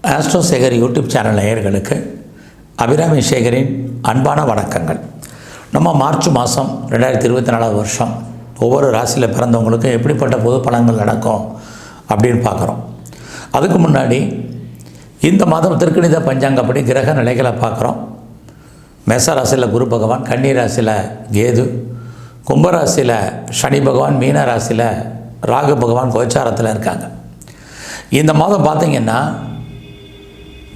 Astro Sekar YouTube channel நேயர்களுக்கு அபிராமி சேகரின் அன்பான வணக்கங்கள். நம்ம மார்ச் மாதம் 2024 வருஷம் ஒவ்வொரு ராசியில் பிறந்தவங்களுக்கும் எப்படிப்பட்ட பொது பலன்கள் நடக்கும் அப்படின்னு பார்க்குறோம். அதுக்கு முன்னாடி இந்த மாதம் திருக்கணித பஞ்சாங்கப்படி கிரக நிலைகளை பார்க்குறோம். மேச ராசியில் குரு பகவான், கன்னி ராசியில் கேது, கும்பராசியில் சனி பகவான், மீன ராசியில் ராகு பகவான் கோச்சாரத்தில் இருக்காங்க. இந்த மாதம் பார்த்திங்கன்னா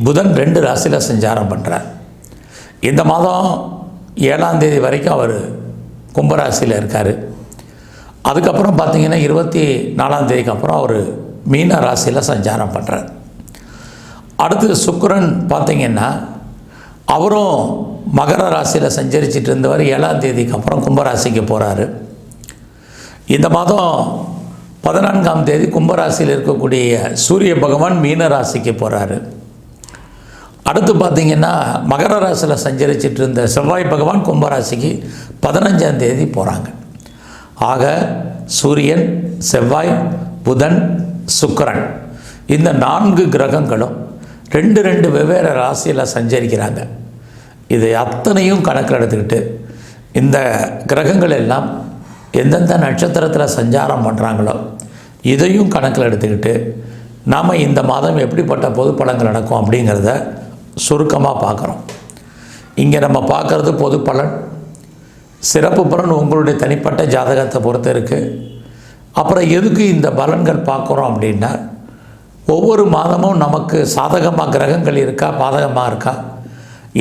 புதன் 2 ராசியில் சஞ்சாரம் பண்ணுறார். இந்த மாதம் 7ஆம் தேதி வரைக்கும் அவர் கும்பராசியில் இருக்கார். அதுக்கப்புறம் பார்த்திங்கன்னா 24ஆம் தேதிக்கு அப்புறம் அவர் மீன ராசியில் சஞ்சாரம் பண்ணுறார். அடுத்து சுக்கிரன் பார்த்திங்கன்னா அவரும் மகர ராசியில் சஞ்சரிச்சிட்டு இருந்தவர் 7ஆம் தேதிக்கு அப்புறம் கும்பராசிக்கு போகிறாரு. இந்த மாதம் 14ஆம் தேதி கும்பராசியில் இருக்கக்கூடிய சூரிய பகவான் மீன ராசிக்கு போகிறாரு. அடுத்து பார்த்திங்கன்னா மகர ராசியில் சஞ்சரிச்சிட்டு இருந்த செவ்வாய் பகவான் கும்பராசிக்கு 15ஆம் தேதி போகிறாங்க. ஆக சூரியன், செவ்வாய், புதன், சுக்கிரன் இந்த 4 கிரகங்களும் 2 வெவ்வேறு ராசியில் சஞ்சரிக்கிறாங்க. இது அத்தனையும் கணக்கில் எடுத்துக்கிட்டு இந்த கிரகங்கள் எல்லாம் எந்தெந்த நட்சத்திரத்தில் சஞ்சாரம் பண்ணுறாங்களோ இதையும் கணக்கில் எடுத்துக்கிட்டு நாம் இந்த மாதம் எப்படிப்பட்ட பொது பலன்கள் நடக்கும் அப்படிங்கிறத சுருக்கமாக பார்க்குறோம். இங்கே நம்ம பார்க்குறது பொது பலன். சிறப்பு பலன் உங்களுடைய தனிப்பட்ட ஜாதகத்தை பொறுத்து இருக்குது. அப்புறம் எதுக்கு இந்த பலன்கள் பார்க்குறோம் அப்படின்னா, ஒவ்வொரு மாதமும் நமக்கு சாதகமாக கிரகங்கள் இருக்கா, பாதகமாக இருக்கா,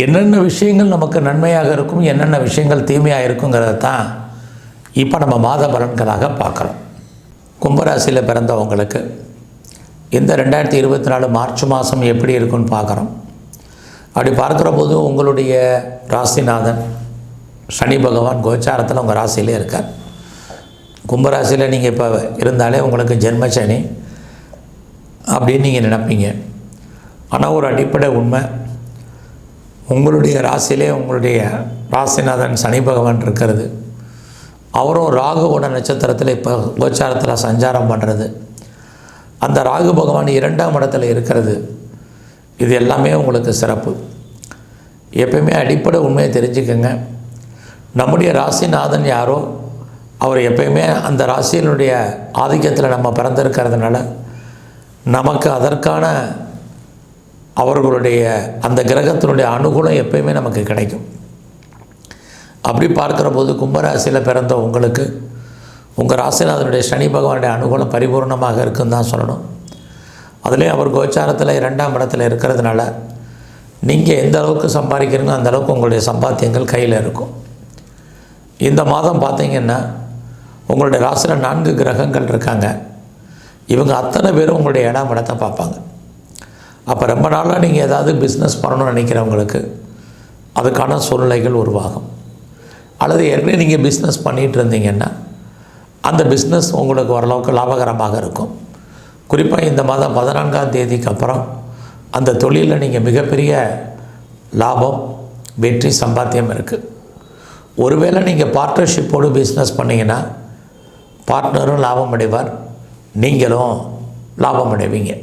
என்னென்ன விஷயங்கள் நமக்கு நன்மையாக இருக்கும், என்னென்ன விஷயங்கள் தீமையாக இருக்குங்கிறத தான் இப்போ நம்ம மாத பலன்களாக பார்க்குறோம். கும்பராசியில் பிறந்தவங்களுக்கு இந்த 2024 மார்ச் மாதம் எப்படி இருக்குன்னு பார்க்குறோம். அப்படி பார்க்குற போது உங்களுடைய ராசிநாதன் சனி பகவான் கோச்சாரத்தில் உங்கள் ராசியிலே இருக்கார். கும்பராசியில் நீங்கள் இப்போ இருந்தாலே உங்களுக்கு ஜென்ம சனி அப்படின்னு நீங்கள் நினைப்பீங்க. ஆனால் ஒரு அடிப்படை உண்மை, உங்களுடைய ராசியிலே உங்களுடைய ராசிநாதன் சனி பகவான் இருக்கிறது, அவரும் ராகுவோட நட்சத்திரத்தில் இப்போ கோச்சாரத்தில் சஞ்சாரம் பண்ணுறது, அந்த ராகு பகவான் 2ஆம் இடத்துல இருக்கிறது, இது எல்லாமே உங்களுக்கு சிறப்பு. எப்பயுமே அடிப்படை உண்மையை தெரிஞ்சுக்கங்க. நம்முடைய ராசிநாதன் யாரோ அவர் எப்பயுமே அந்த ராசியினுடைய ஆதிக்கத்தில் நம்ம பிறந்திருக்கிறதுனால நமக்கு அதற்கான அவர்களுடைய அந்த கிரகத்தினுடைய அனுகூலம் எப்பயுமே நமக்கு கிடைக்கும். அப்படி பார்க்குற போது கும்பராசியில் பிறந்த உங்களுக்கு உங்கள் ராசிநாதனுடைய சனி பகவானுடைய அனுகூலம் பரிபூர்ணமாக இருக்குன்னு தான் சொல்லணும். அதுலேயும் அவர் கோச்சாரத்தில் 2ஆம் இடத்துல இருக்கிறதுனால நீங்கள் எந்த அளவுக்கு சம்பாதிக்கிறீங்களோ அந்த அளவுக்கு உங்களுடைய சம்பாத்தியங்கள் கையில் இருக்கும். இந்த மாதம் பார்த்திங்கன்னா உங்களுடைய ராசியில் 4 கிரகங்கள் இருக்காங்க. இவங்க அத்தனை பேரும் உங்களுடைய 7ஆம் இடத்தை பார்ப்பாங்க. அப்போ ரொம்ப நாளாக நீங்கள் ஏதாவது பிஸ்னஸ் பண்ணணும்னு நினைக்கிறவங்களுக்கு அதுக்கான சூழ்நிலைகள் உருவாகும். அல்லது ஏற்கனவே நீங்கள் பிஸ்னஸ் பண்ணிகிட்டு இருந்தீங்கன்னா அந்த பிஸ்னஸ் உங்களுக்கு ஓரளவுக்கு லாபகரமாக இருக்கும். குறிப்பாக இந்த மாதம் 14ஆம் தேதிக்கு அப்புறம் அந்த தொழிலில் நீங்கள் மிகப்பெரிய லாபம், வெற்றி, சம்பாத்தியம் இருக்குது. ஒருவேளை நீங்கள் பார்ட்னர்ஷிப்போடு பிஸ்னஸ் பண்ணிங்கன்னா பார்ட்னரும் லாபம் அடைவார், நீங்களும் லாபம் அடைவீங்க.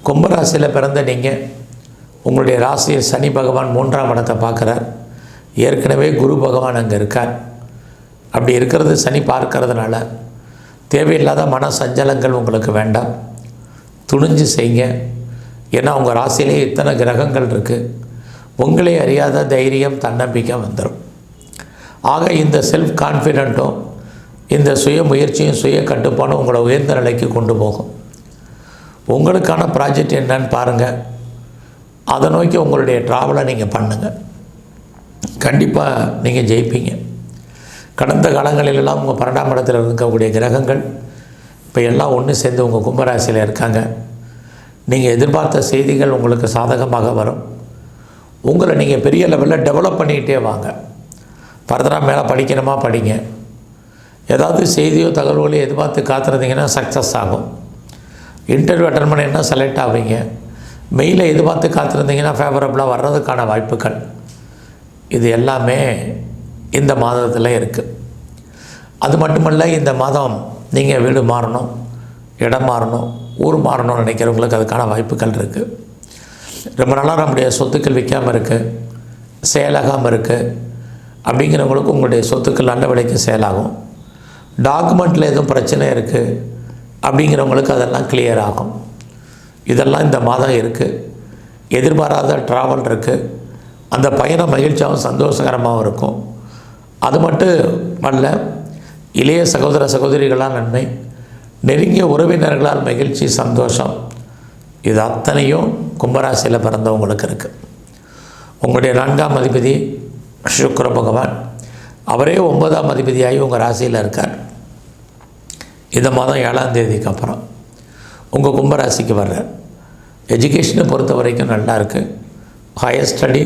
கும்பராசியில் பிறந்த நீங்கள் உங்களுடைய ராசியை சனி பகவான் 3ஆம் இடத்தை பார்க்குறார். ஏற்கனவே குரு பகவான் அங்கே இருக்கார். அப்படி இருக்கிறது சனி பார்க்கறதுனால தேவையில்லாத மன சஞ்சலங்கள் உங்களுக்கு வேண்டாம். துணிஞ்சு செய்யுங்க. ஏன்னா உங்கள் ராசியிலே இத்தனை கிரகங்கள் இருக்குது. உங்களே அறியாத தைரியம், தன்னம்பிக்கை வந்துடும். ஆக இந்த செல்ஃப் கான்ஃபிடென்ட்டும் இந்த சுய முயற்சியும் சுய கட்டுப்பாடும் உங்களை உயர்ந்த நிலைக்கு கொண்டு போகும். உங்களுக்கான ப்ராஜெக்ட் என்னன்னு பாருங்கள். அதை நோக்கி உங்களுடைய ட்ராவலை நீங்கள் பண்ணுங்கள். கண்டிப்பாக நீங்கள் ஜெயிப்பீங்க. கடந்த காலங்களிலெல்லாம் உங்கள் 12ஆம் இடத்தில் இருக்கக்கூடிய கிரகங்கள் இப்போ எல்லாம் ஒன்று சேர்ந்து உங்கள் கும்பராசியில் இருக்காங்க. நீங்கள் எதிர்பார்த்த செய்திகள் உங்களுக்கு சாதகமாக வரும். உங்களை நீங்கள் பெரிய லெவலில் டெவலப் பண்ணிக்கிட்டே வாங்க. ஃபர்தராக மேலே படிக்கணுமா படிங்க. ஏதாவது செய்தியோ தகவல்களையோ எதிர்பார்த்து காத்திருந்தீங்கன்னா சக்ஸஸ் ஆகும். இன்டர்வியூ அட்டன் பண்ணிங்கன்னா செலக்ட் ஆவீங்க. மெயிலை எதிர்பார்த்து காத்திருந்தீங்கன்னா ஃபேவரபுளாக வர்றதுக்கான வாய்ப்புகள் இது எல்லாமே இந்த மாதத்தில் இருக்குது. அது மட்டுமல்ல, இந்த மாதம் நீங்கள் வீடு மாறணும், இடம் மாறணும், ஊர் மாறணும்னு நினைக்கிறவங்களுக்கு அதுக்கான வாய்ப்புகள் இருக்குது. ரொம்ப நாளாக நம்முடைய சொத்துக்கள் விற்காமல் இருக்குது, சேலாகாமல் இருக்குது அப்படிங்கிறவங்களுக்கு உங்களுடைய சொத்துக்கள் நல்ல விலைக்கு சேலாகும். டாக்குமெண்ட்டில் எதுவும் பிரச்சனை இருக்குது அப்படிங்கிறவங்களுக்கு அதெல்லாம் கிளியர் ஆகும். இதெல்லாம் இந்த மாதம் இருக்குது. எதிர்பாராத ட்ராவல் இருக்குது. அந்த பயணம் மகிழ்ச்சியாகவும் சந்தோஷகரமாகவும் இருக்கும். அது மட்டும் அல்ல, இளைய சகோதர சகோதரிகளால் நன்மை, நெருங்கிய உறவினர்களால் மகிழ்ச்சி சந்தோஷம், இது அத்தனையும் கும்பராசியில் பிறந்தவங்களுக்கு இருக்குது. உங்களுடைய 4ஆம் அதிபதி சுக்கிர பகவான், அவரே 9ஆம் அதிபதியாகி உங்கள் ராசியில் இருக்கார். இந்த மாதம் 7ஆம் தேதிக்கு அப்புறம் உங்கள் கும்பராசிக்கு வர்றார். எஜுகேஷனை பொறுத்த வரைக்கும் நல்லா இருக்குது. ஹையர் ஸ்டடி,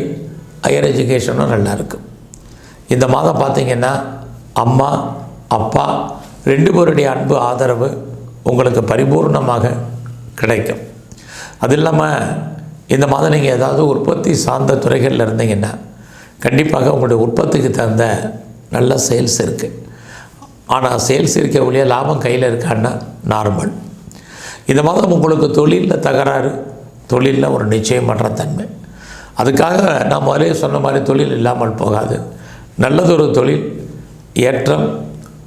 ஹையர் எஜுகேஷனும் நல்லா இருக்குது. இந்த மாதம் பார்த்திங்கன்னா அம்மா அப்பா 2 பேருடைய அன்பு ஆதரவு உங்களுக்கு பரிபூர்ணமாக கிடைக்கும். அது இல்லாமல் இந்த மாதம் நீங்கள் ஏதாவது உற்பத்தி சார்ந்த துறைகளில் இருந்தீங்கன்னா கண்டிப்பாக உங்களுடைய உற்பத்திக்கு தகுந்த நல்ல சேல்ஸ் இருக்குது. ஆனால் சேல்ஸ் இருக்க ஒழிய லாபம் கையில் இருக்கான்னா நார்மல். இந்த மாதம் உங்களுக்கு தொழிலில் தகராறு, தொழிலில் ஒரு நிச்சயமற்ற தன்மை. அதுக்காக நான் முதலே சொன்ன மாதிரி தொழில் இல்லாமல் போகாது. நல்லதொரு தொழில் ஏற்றம்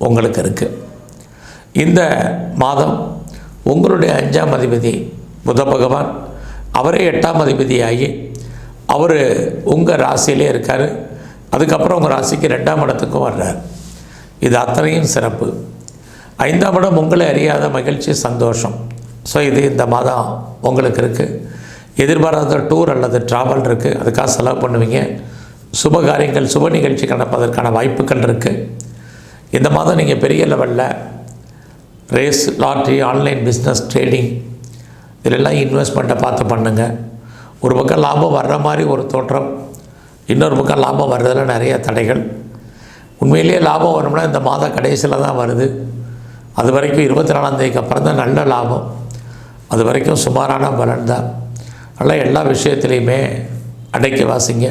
உங்களுக்கு இருக்குது. இந்த மாதம் உங்களுடைய 5ஆம் அதிபதி புத பகவான், அவரே 8ஆம் அதிபதியாகி அவர் உங்கள் ராசியிலே இருக்கார். அதுக்கப்புறம் உங்கள் ராசிக்கு 2ஆம் இடத்துக்கும் வர்றார். இது அத்தனையும் சிறப்பு. 5ஆம் இடம் உங்களை அறியாத மகிழ்ச்சி சந்தோஷம். ஸோ இது இந்த மாதம் உங்களுக்கு இருக்குது. எதிர்பாராத டூர் அல்லது ட்ராவல் இருக்குது, அதுக்காக செலவு பண்ணுவீங்க. சுப காரியங்கள், சுப நிகழ்ச்சி நடப்பதற்கான வாய்ப்புகள் இருக்குது. இந்த மாதம் நீங்கள் பெரிய லெவலில் race, lottery, online business, trading இதெல்லாம் இன்வெஸ்ட்மெண்ட்டை பார்த்து பண்ணுங்கள். ஒரு பக்கம் லாபம் வர்ற மாதிரி ஒரு தோற்றம், இன்னொரு பக்கம் லாபம் வர்றதில் நிறைய தடைகள். உண்மையிலேயே லாபம் வரும்னா இந்த மாத கடைசியில் தான் வருது. அது வரைக்கும் 24ஆம் தேதிக்கு அப்புறம் தான் நல்ல லாபம். அது வரைக்கும் சுமாரான பலன் தான். அதனால் எல்லா விஷயத்துலையுமே அடக்கி வாசிங்க.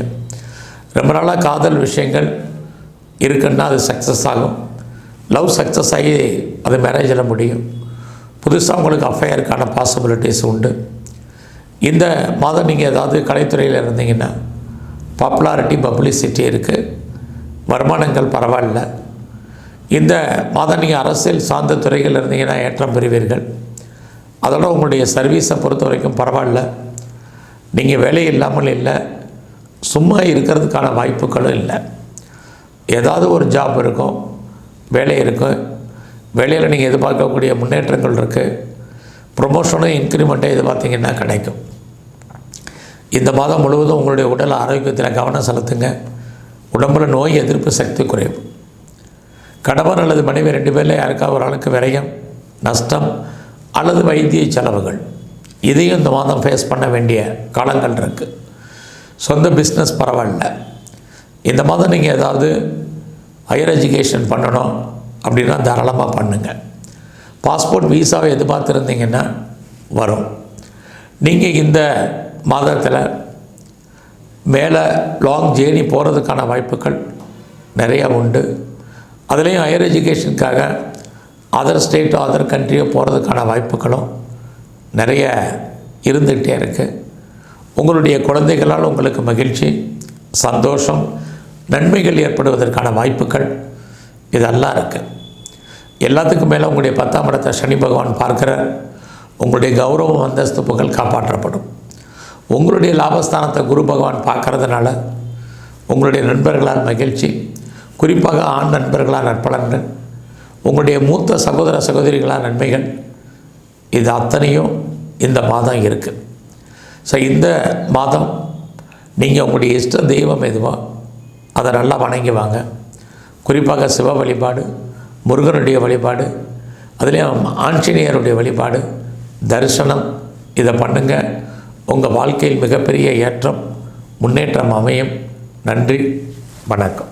ரொம்ப நாளாக காதல் விஷயங்கள் இருக்குன்னா அது சக்ஸஸ் ஆகும். லவ் சக்ஸஸ் ஆகி அது மேரேஜில் முடியும். புதுசாக உங்களுக்கு அஃபையருக்கான பாசிபிலிட்டிஸ் உண்டு. இந்த மாதம் நீங்கள் ஏதாவது கலைத்துறையில் இருந்தீங்கன்னா பாப்புலாரிட்டி, பப்ளிசிட்டி இருக்குது. வருமானங்கள் பரவாயில்ல. இந்த மாதம் நீங்கள் அரசியல் சார்ந்த துறைகள் இருந்தீங்கன்னா ஏற்றம் பெறுவீர்கள். அதோட உங்களுடைய சர்வீஸை பொறுத்த வரைக்கும் பரவாயில்ல. நீங்கள் வேலை இல்லாமல் இல்லை, சும்மா இருக்கிறதுக்கான வாய்ப்புகளும் இல்லை. ஏதாவது ஒரு ஜாப் இருக்கும், வேலை இருக்கும். வேலையில் நீங்கள் எதிர்பார்க்கக்கூடிய முன்னேற்றங்கள் இருக்குது. ப்ரொமோஷனும் இன்க்ரிமெண்ட்டை எதிர்பார்த்திங்கன்னா கிடைக்கும். இந்த மாதம் முழுவதும் உங்களுடைய உடல் ஆரோக்கியத்தில் கவனம் செலுத்துங்க. உடம்புல நோய் எதிர்ப்பு சக்தி குறைவு. கணவன் அல்லது மனைவி 2 பேரில் யாருக்காவது ஒரு ஆளுக்கு விரயம், நஷ்டம் அல்லது வைத்திய செலவுகள், இதையும் இந்த மாதம் ஃபேஸ் பண்ண வேண்டிய காலங்கள் இருக்குது. சொந்த பிஸ்னஸ் பரவாயில்ல. இந்த மாதம் நீங்கள் ஏதாவது ஹையர் எஜுகேஷன் பண்ணணும் அப்படின்னா தாராளமாக பண்ணுங்கள். பாஸ்போர்ட், வீசாவை எதிர்பார்த்துருந்தீங்கன்னா வரும். நீங்கள் இந்த மாதத்தில் மேலே லாங் ஜேர்னி போகிறதுக்கான வாய்ப்புகள் நிறையா உண்டு. அதுலேயும் ஹையர் எஜுகேஷனுக்காக அதர் ஸ்டேட்டோ அதர் கண்ட்ரியோ போகிறதுக்கான வாய்ப்புகளும் நிறைய இருந்துகிட்டே இருக்குது. உங்களுடைய குழந்தைகளால் உங்களுக்கு மகிழ்ச்சி, சந்தோஷம், நன்மைகள் ஏற்படுவதற்கான வாய்ப்புகள் இதெல்லாம் இருக்குது. எல்லாத்துக்கும் மேலே உங்களுடைய 10ஆம் இடத்தை சனி பகவான் பார்க்கிறார். உங்களுடைய கௌரவம், அந்தஸ்து, புகழ் காப்பாற்றப்படும். உங்களுடைய லாபஸ்தானத்தை குரு பகவான் பார்க்கறதுனால உங்களுடைய நண்பர்களால் மகிழ்ச்சி, குறிப்பாக ஆண் நண்பர்களால் நற்பலன்கள், உங்களுடைய மூத்த சகோதர சகோதரிகளால் நன்மைகள், இது அத்தனையும் இந்த மாதம் இருக்குது. ஸோ இந்த மாதம் நீங்கள் உங்களுடைய இஷ்ட தெய்வம் எதுவோ அதை நல்லா வணங்கி வாங்க. குறிப்பாக சிவ வழிபாடு, முருகனுடைய வழிபாடு, அதுலேயும் ஆஞ்சநேயருடைய வழிபாடு, தரிசனம், இதை பண்ணுங்கள். உங்கள் வாழ்க்கையில் மிகப்பெரிய ஏற்றம், முன்னேற்றம் அமையும். நன்றி, வணக்கம்.